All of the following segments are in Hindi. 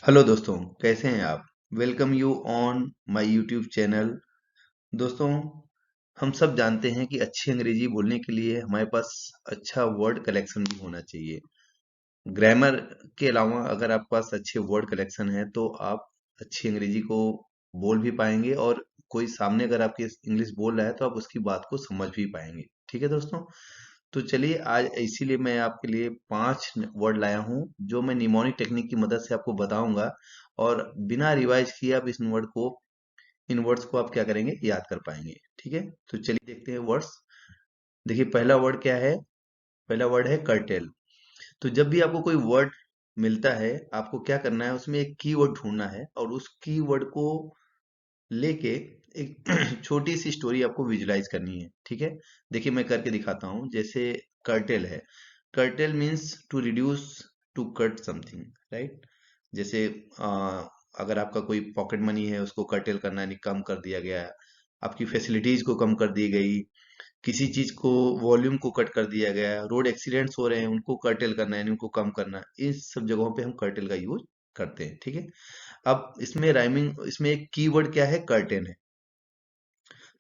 हेलो दोस्तों, कैसे हैं आप? Welcome you on my YouTube channel. दोस्तों, हम सब जानते हैं कि अच्छी अंग्रेजी बोलने के लिए हमारे पास अच्छा वर्ड कलेक्शन भी होना चाहिए। ग्रामर के अलावा अगर आपके पास अच्छे वर्ड कलेक्शन है तो आप अच्छी अंग्रेजी को बोल भी पाएंगे और कोई सामने अगर आपकी इंग्लिश बोल रहा है तो आप उसकी बात को समझ भी पाएंगे। ठीक है दोस्तों, तो चलिए आज इसीलिए मैं आपके लिए 5 वर्ड लाया हूँ जो मैं निमोनिक टेक्निक की मदद से आपको बताऊंगा और बिना रिवाइज किए आप इन वर्ड्स को आप क्या करेंगे, याद कर पाएंगे। ठीक है, तो चलिए देखते हैं वर्ड्स। देखिए पहला वर्ड क्या है? पहला वर्ड है कर्टेल। तो जब भी आपको कोई वर्ड मिलता है, आपको क्या करना है, उसमें एक कीवर्ड ढूंढना है और उस कीवर्ड को लेके एक छोटी सी स्टोरी आपको विजुलाइज करनी है। ठीक है, देखिए मैं करके दिखाता हूँ। जैसे कर्टेल है, curtail means to reduce, to cut something, right. जैसे अगर आपका कोई पॉकेट मनी है उसको कर्टेल करना यानी कम कर दिया गया, आपकी फैसिलिटीज को कम कर दी गई, किसी चीज को वॉल्यूम को कट कर दिया गया, रोड एक्सीडेंट्स हो रहे हैं उनको कर्टेल करना है यानी उनको कम करना है। इस सब जगहों पे हम कर्टेल का यूज करते हैं। ठीक है, अब इसमें राइमिंग, इसमें एक कीवर्ड क्या है, कर्टेन है।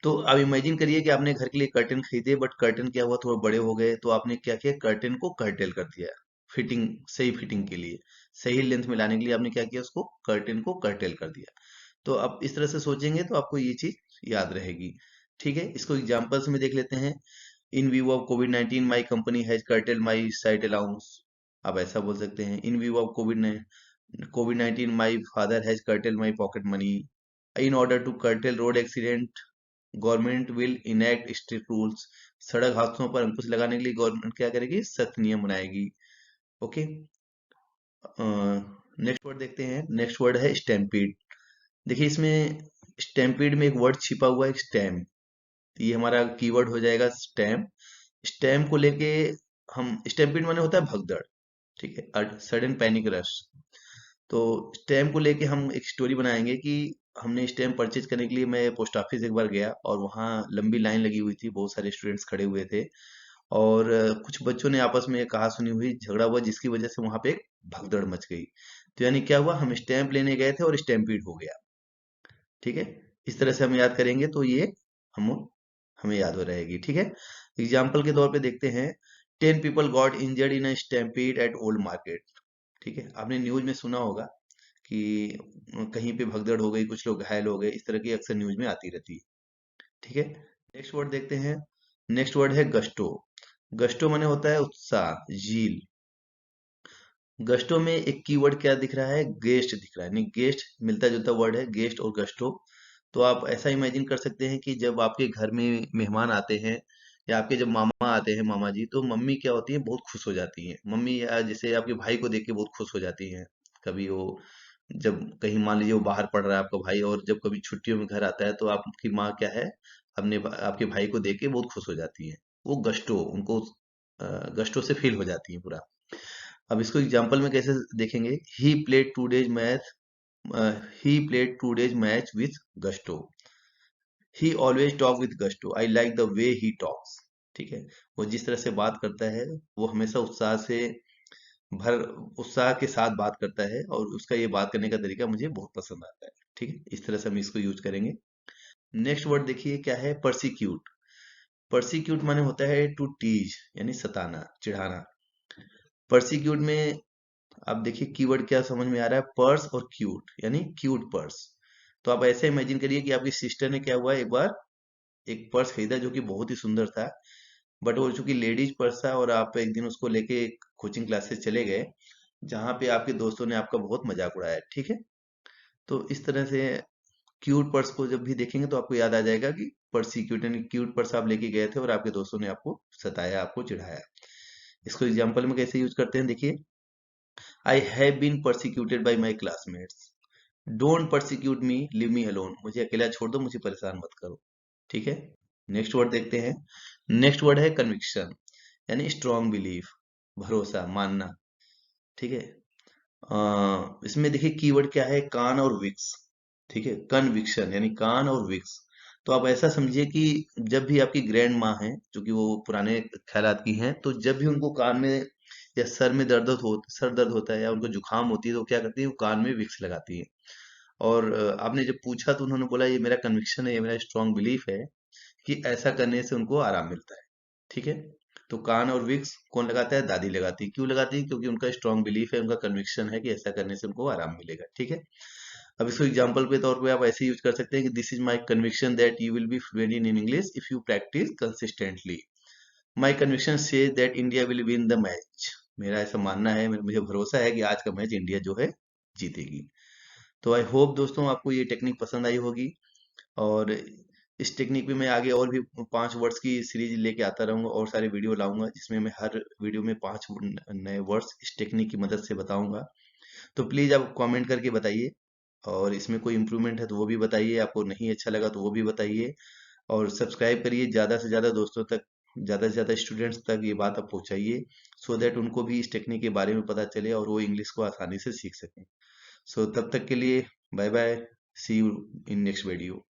तो अब इमेजिन करिए कि आपने घर के लिए कर्टेन खरीदे बट कर्टेन क्या हुआ, थोड़े बड़े हो गए, तो आपने क्या किया, कर्टेन को कर्टेल कर दिया। फिटिंग, सही फिटिंग के लिए, सही लेंथ में लाने के लिए आपने क्या किया, उसको कर्टेन को कर्टेल कर दिया। तो अब इस तरह से सोचेंगे तो आपको ये चीज याद रहेगी। ठीक है, इसको एग्जांपल्स में देख लेते हैं। In view of COVID 19 my company has curtail my site allowance. आप ऐसा बोल सकते हैं, in view of COVID 19 my father has curtail my pocket money. In order to curtail road accident, government will enact strict rules. सड़क हादसों पर अंकुश लगाने के लिए गवर्नमेंट क्या करेगी, सख्त नियम बनाएगी। ओके, नेक्स्ट वर्ड देखते हैं। नेक्स्ट वर्ड है स्टैम्पीड। देखिए इसमें स्टैम्पीड में एक वर्ड छिपा हुआ है, स्टैम। ये हमारा कीवर्ड हो जाएगा स्टैम। स्टैम को लेके हम, स्टैम्पीड माने होता है भगदड़। ठीक है, सडन पैनिक रश। तो स्टैम्प को लेके हम एक स्टोरी बनाएंगे कि हमने स्टैम्प परचेज करने के लिए मैं पोस्ट ऑफिस एक बार गया और वहाँ लंबी लाइन लगी हुई थी, बहुत सारे स्टूडेंट्स खड़े हुए थे और कुछ बच्चों ने आपस में कहा सुनी हुई झगड़ा हुआ जिसकी वजह से वहां पे एक भगदड़ मच गई। तो यानी क्या हुआ, हम स्टैम्प लेने गए थे और स्टैम्पीड हो गया। ठीक है, इस तरह से हम याद करेंगे तो ये हम हमें याद हो रहेगी। ठीक है, एग्जाम्पल के तौर पे देखते हैं। 10 people got injured in a stampede at old market. ठीक है, आपने न्यूज में सुना होगा कि कहीं पे भगदड़ हो गई, कुछ लोग घायल हो गए, इस तरह की अक्सर न्यूज में आती रहती है। ठीक है, नेक्स्ट वर्ड देखते हैं। नेक्स्ट वर्ड है गस्टो। गस्टो माने होता है उत्साह, जील। गस्टो में एक कीवर्ड क्या दिख रहा है, गेस्ट दिख रहा है, नहीं गेस्ट मिलता जुलता वर्ड है, गेस्ट और गस्टो। तो आप ऐसा इमेजिन कर सकते हैं कि जब आपके घर में मेहमान आते हैं या आपके जब मामा आते हैं, मामा जी, तो मम्मी क्या होती है, बहुत खुश हो जाती हैं मम्मी, या जैसे आपके भाई को देख के बहुत खुश हो जाती हैं। कभी वो, जब कहीं मान लीजिए वो बाहर पढ़ रहा है आपका भाई और जब कभी छुट्टियों में घर आता है तो आपकी माँ क्या है, आपके भाई को देख के बहुत खुश हो जाती है। वो गस्टो, उनको गस्टो से फील हो जाती है पूरा। अब इसको एग्जाम्पल में कैसे देखेंगे, he played two days match, he played two days match with gusto. He always talk with gusto, I like the way he talks. ठीक है, वो जिस तरह से बात करता है, वो हमेशा भर उत्साह के साथ बात करता है और उसका ये बात करने का तरीका मुझे बहुत पसंद आता है। ठीक है, इस तरह से हम इसको यूज करेंगे। नेक्स्ट वर्ड देखिए क्या है, परसिक्यूट। परसिक्यूट माने होता है टू टीज यानी सताना, चिढ़ाना। परसिक्यूट में आप देखिए कीवर्ड क्या समझ में आ रहा है, पर्स और क्यूट यानी क्यूट पर्स। तो आप ऐसे इमेजिन करिए कि आपकी सिस्टर ने क्या हुआ, एक बार एक पर्स खरीदा जो कि बहुत ही सुंदर था, बट वो चूंकि लेडीज पर्स था और आप एक दिन उसको लेके कोचिंग क्लासेस चले गए जहाँ पे आपके दोस्तों ने आपका बहुत मजाक उड़ाया। ठीक है, तो इस तरह से क्यूट पर्स को जब भी देखेंगे तो आपको याद आ जाएगा कि परसिक्यूट यानी क्यूट पर्स आप लेके गए थे और आपके दोस्तों ने आपको सताया, आपको चिढ़ाया। इसको एग्जाम्पल में कैसे यूज करते हैं, देखिए। I have been persecuted by my classmates. Don't persecute me, leave me alone. मुझे अकेला छोड़ दो, मुझे परेशान मत करो। ठीक है, नेक्स्ट वर्ड देखते हैं। नेक्स्ट वर्ड है कन्विक्शन यानी स्ट्रॉन्ग बिलीफ, भरोसा, मानना। ठीक है, इसमें देखिए कीवर्ड क्या है, कान और विक्स। ठीक है, कन्विक्शन यानी कान और विक्स। तो आप ऐसा समझिए कि जब भी आपकी ग्रैंड माँ है, जो कि वो पुराने ख्यालात की हैं, तो जब भी उनको कान में या सर दर्द होता है या उनको जुकाम होती है तो क्या करती है, वो कान में विक्स लगाती है। और आपने जब पूछा तो उन्होंने बोला ये मेरा कन्विक्शन है, ये मेरा स्ट्रांग बिलीफ है कि ऐसा करने से उनको आराम मिलता है। ठीक है। तो कान और विक्स कौन लगाता है? दादी लगाती है। क्यों लगाती है? क्योंकि उनका स्ट्रांग बिलीफ है, उनका कन्विक्शन है कि ऐसा करने से उनको आराम मिलेगा। ठीक है। अब इसको एग्जांपल के तौर पे आप ऐसे यूज कर सकते हैं कि this is my conviction that you will be fluent in English if you practice consistently. My conviction says that India will win the match. मेरा ऐसा मानना है, मुझे भरोसा है कि आज का मैच इंडिया जो है जीतेगी। तो आई होप दोस्तों आपको ये टेक्निक पसंद आई होगी। और इस टेक्निक पे मैं आगे और भी 5 वर्ड्स की सीरीज लेके आता रहूंगा और सारे वीडियो लाऊंगा जिसमें मैं हर वीडियो में 5 नए वर्ड्स इस टेक्निक की मदद से बताऊंगा। तो प्लीज आप कमेंट करके बताइए, और इसमें कोई इम्प्रूवमेंट है तो वो भी बताइए, आपको नहीं अच्छा लगा तो वो भी बताइए। और सब्सक्राइब करिए, ज़्यादा से ज़्यादा दोस्तों तक, ज़्यादा से ज़्यादा स्टूडेंट्स तक ये बात आप पहुंचाइए, सो दैट उनको भी इस टेक्निक के बारे में पता चले और वो इंग्लिश को आसानी से सीख सकें। सो तब तक के लिए bye bye, see you in next video.